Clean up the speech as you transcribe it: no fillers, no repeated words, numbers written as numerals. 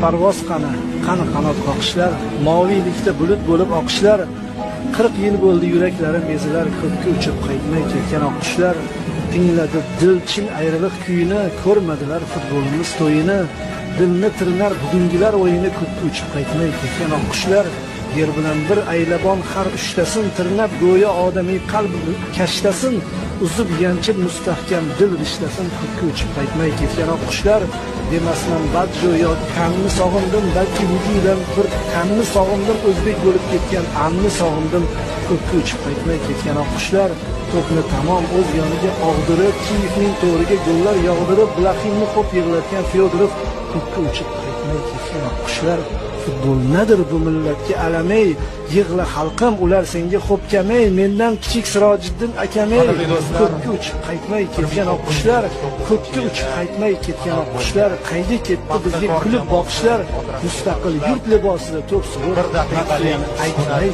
parvoz qani qanot qoqishlar, moviylikda bulut bo'lib oqishlar. 40 yil bo'ldi yuraklarim ezilar, ko'kka uchib qaytmay ketgan oqqushlar. Tingladi dil chin ayriliq kuyini, ko'rmadilar futbolimiz to'yini. Dilni tirnar bugungilar o'yini, ko'kka uchib qaytmay ketgan oqqushlar. Yer bilan bir aylabon har uchtasin, tirnab go'yo odamiy qalb kashtasin. Uzib yanchib mustahkam dil rishtasin, ko'kka uchib qaytmay ketgan oqqushlar. Demasman badjo yo kanni sog'indim, balki bugundan bir kanni sog'indim, o'zbek bo'lib ketgan anni sog'indim, ko'kka uchib qaytmay ketgan oqqushlar. To'pni tamom o'z yoniga og'dirib, Kiyevning to'riga gollar yog'dirib, Blaxinni xo'p yig'latgan Fyodorov, ko'kka uchib qaytmay ketgan oqqushlar. Futbol nedir bu millatga alamey, yig'la xalqim ular senga xo'p kamey, mendan kichik Sirojiddin akamey. Ko'kka uchib qaytmay ketgan oqqushlar, ko'kka uchib qaytmay ketgan oqqushlar. Qayga ketdi bizga kulib boqishlar, mustaqil yurt libosida to'p surib, aytmay